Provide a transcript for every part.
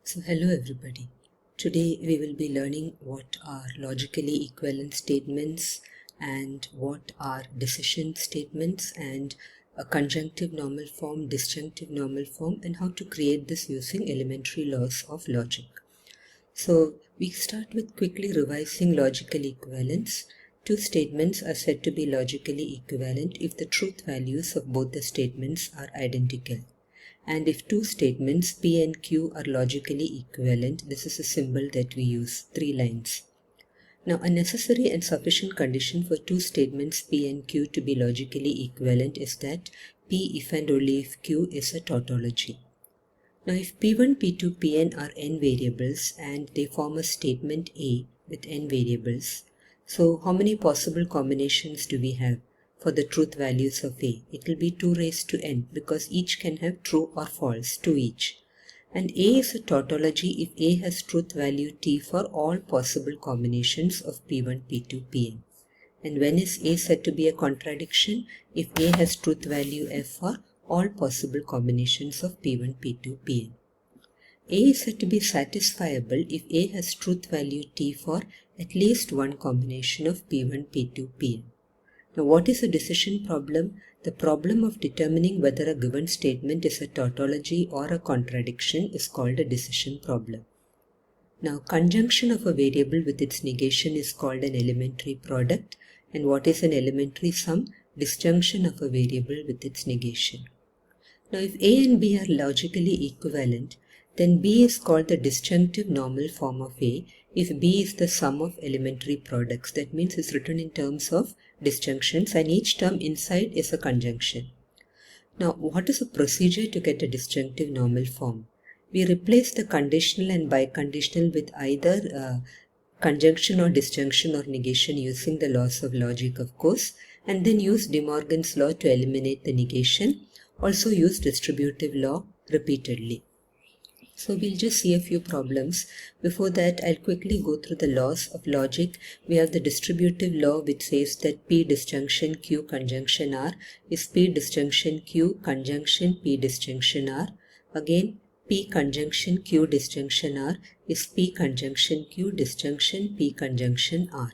So hello everybody. Today we will be learning what are logically equivalent statements and what are decision statements and a conjunctive normal form, disjunctive normal form, and how to create this using elementary laws of logic. So we start with quickly revising logical equivalence. Two statements are said to be logically equivalent if the truth values of both the statements are identical. And if two statements P and Q are logically equivalent, this is a symbol that we use, 3 lines. Now, a necessary and sufficient condition for two statements P and Q to be logically equivalent is that P if and only if Q is a tautology. Now, if P1, P2, Pn are n variables and they form a statement A with n variables, so how many possible combinations do we have for the truth values of A? It will be 2 raised to n because each can have true or false, 2 each. And A is a tautology if A has truth value T for all possible combinations of P1, P2, Pn. And when is A said to be a contradiction? If A has truth value F for all possible combinations of P1, P2, Pn. A is said to be satisfiable if A has truth value T for at least one combination of P1, P2, Pn. Now, what is a decision problem? The problem of determining whether a given statement is a tautology or a contradiction is called a decision problem. Now, conjunction of a variable with its negation is called an elementary product. And what is an elementary sum? Disjunction of a variable with its negation. Now, if A and B are logically equivalent, then B is called the disjunctive normal form of A if B is the sum of elementary products. That means it's written in terms of disjunctions and each term inside is a conjunction. Now, what is a procedure to get a disjunctive normal form? We replace the conditional and biconditional with either conjunction or disjunction or negation using the laws of logic, of course, and then use De Morgan's law to eliminate the negation. Also use distributive law repeatedly. So we'll just see a few problems. Before that, I'll quickly go through the laws of logic. We have the distributive law which says that P disjunction Q conjunction R is P disjunction Q conjunction P disjunction R. Again, P conjunction Q disjunction R is P conjunction Q disjunction P conjunction R.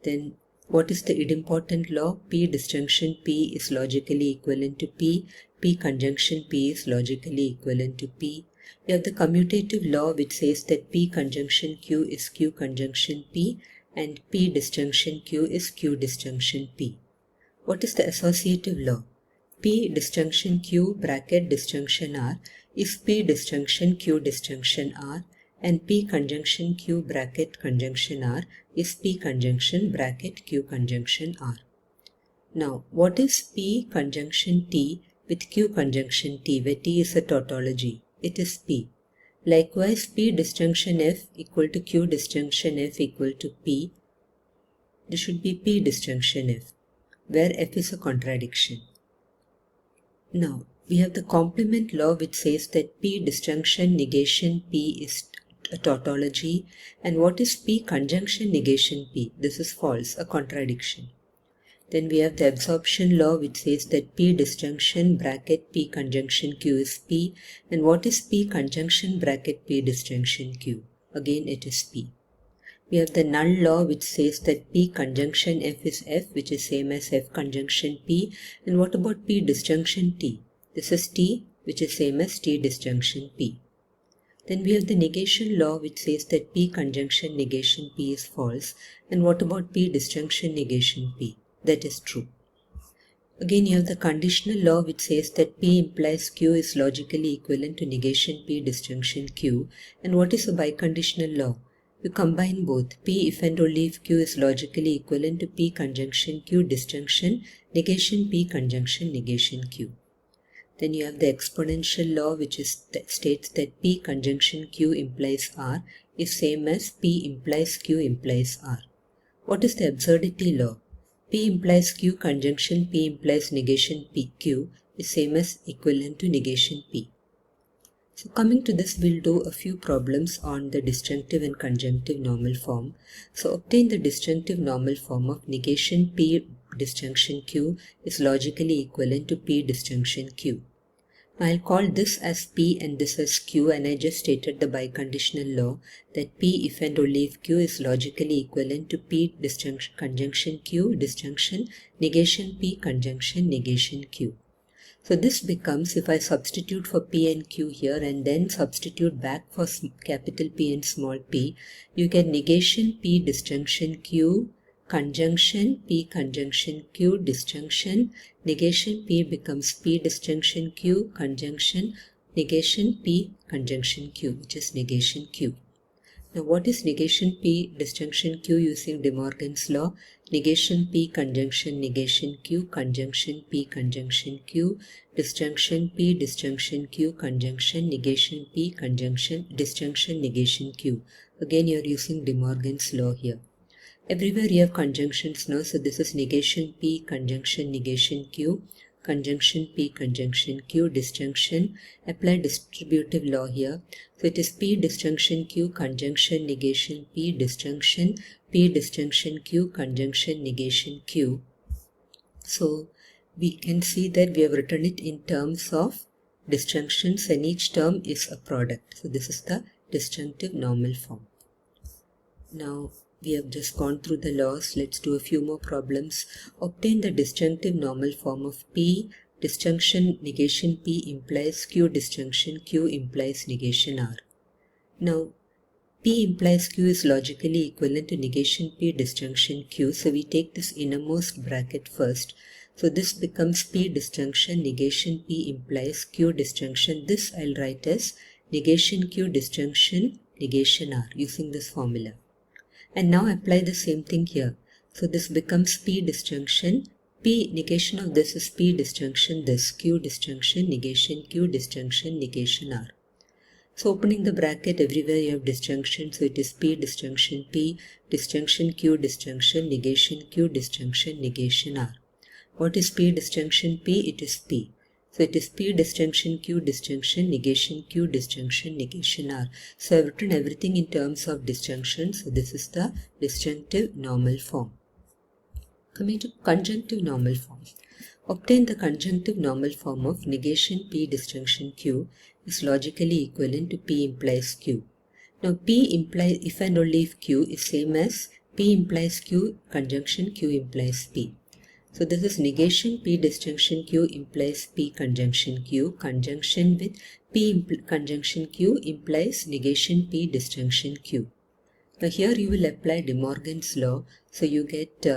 Then what is the idempotent law? P disjunction P is logically equivalent to P. P conjunction P is logically equivalent to P. We have the commutative law which says that P conjunction Q is Q conjunction P and P disjunction Q is Q disjunction P. What is the associative law? P disjunction Q bracket disjunction R is P disjunction Q disjunction R and P conjunction Q bracket conjunction R is P conjunction bracket Q conjunction R. Now, what is P conjunction T with Q conjunction T where T is a tautology? It is P. Likewise, P disjunction F equal to Q disjunction F equal to P. This should be P disjunction F, where F is a contradiction. Now, we have the complement law which says that P disjunction negation P is a tautology. And what is P conjunction negation P? This is false, a contradiction. Then we have the absorption law which says that P disjunction bracket P conjunction Q is P. And what is P conjunction bracket P disjunction Q? Again it is P. We have the null law which says that P conjunction F is F, which is same as F conjunction P. And what about P disjunction T? This is T, which is same as T disjunction P. Then we have the negation law which says that P conjunction negation P is false. And what about P disjunction negation P? That is true. Again, you have the conditional law which says that P implies Q is logically equivalent to negation P disjunction Q. And what is a biconditional law? You combine both. P if and only if Q is logically equivalent to P conjunction Q disjunction negation P conjunction negation Q. Then you have the exponential law which states that P conjunction Q implies R is same as P implies Q implies R. What is the absurdity law? P implies Q conjunction P implies negation Q is same as equivalent to negation P. So coming to this, we'll do a few problems on the disjunctive and conjunctive normal form. So obtain the disjunctive normal form of negation P disjunction Q is logically equivalent to P disjunction Q. I'll call this as P and this as Q, and I just stated the biconditional law that P if and only if Q is logically equivalent to P disjunction conjunction Q disjunction negation P conjunction negation Q. So this becomes, if I substitute for P and Q here and then substitute back for capital P and small p, you get negation P disjunction Q conjunction P conjunction Q disjunction negation P becomes P disjunction Q conjunction negation P conjunction Q, which is negation Q. Now what is negation P disjunction Q using De Morgan's law? Negation P conjunction negation Q conjunction P conjunction Q disjunction P disjunction Q conjunction negation P conjunction disjunction negation Q. Again you are using De Morgan's law here. Everywhere you have conjunctions now, so this is negation P conjunction negation Q conjunction P conjunction Q disjunction. Apply distributive law here. So it is P disjunction Q conjunction negation P disjunction P disjunction Q conjunction negation Q. So we can see that we have written it in terms of disjunctions and each term is a product. So this is the disjunctive normal form. Now we have just gone through the laws. Let's do a few more problems. Obtain the disjunctive normal form of P disjunction negation P implies Q disjunction Q implies negation R. Now P implies Q is logically equivalent to negation P disjunction Q. So we take this innermost bracket first. So this becomes P disjunction negation P implies Q disjunction. This I'll write as negation Q disjunction negation R using this formula. And now apply the same thing here. So this becomes P disjunction. P negation of this is P disjunction this Q disjunction negation Q disjunction negation R. So opening the bracket, everywhere you have disjunction. So it is P disjunction P disjunction Q disjunction negation Q disjunction negation R. What is P disjunction P? It is P. So it is P disjunction Q disjunction negation Q disjunction negation R. So I've written everything in terms of disjunction. So this is the disjunctive normal form. Coming to conjunctive normal form. Obtain the conjunctive normal form of negation P disjunction Q is logically equivalent to P implies Q. Now P implies if and only if Q is same as P implies Q conjunction Q implies P. So this is negation P disjunction Q implies P conjunction Q conjunction with P conjunction Q implies negation P disjunction Q. Now here you will apply De Morgan's law. So you get,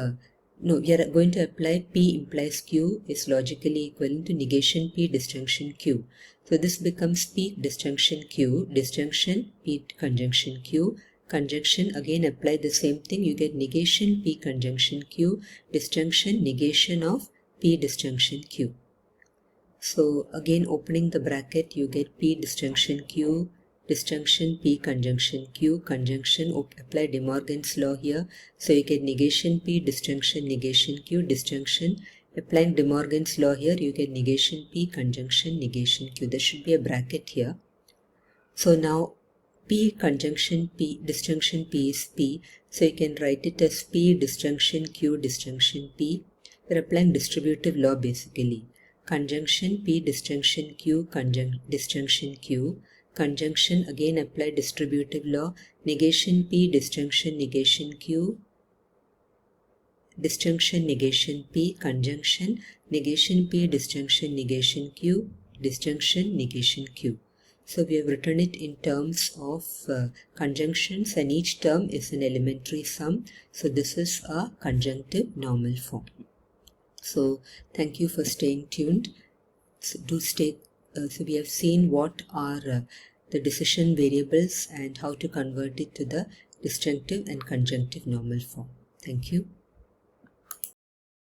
we are going to apply P implies Q is logically equivalent to negation P disjunction Q. So this becomes P disjunction Q disjunction P conjunction Q. Conjunction, again apply the same thing, you get negation P conjunction Q disjunction negation of P disjunction Q. So again opening the bracket, you get P disjunction Q disjunction P conjunction Q conjunction, apply De Morgan's law here. So you get negation P disjunction negation Q disjunction. Applying De Morgan's law here, you get negation P conjunction negation Q. There should be a bracket here. So now P conjunction P disjunction P is P. So you can write it as P disjunction Q disjunction P. We are applying distributive law basically. Conjunction P disjunction Q disjunction Q. Conjunction, again apply distributive law. Negation P disjunction negation Q. Disjunction negation P conjunction negation P disjunction negation Q disjunction negation Q. So we have written it in terms of conjunctions and each term is an elementary sum. So this is a conjunctive normal form. So thank you for staying tuned. So we have seen what are the decision variables and how to convert it to the disjunctive and conjunctive normal form. Thank you.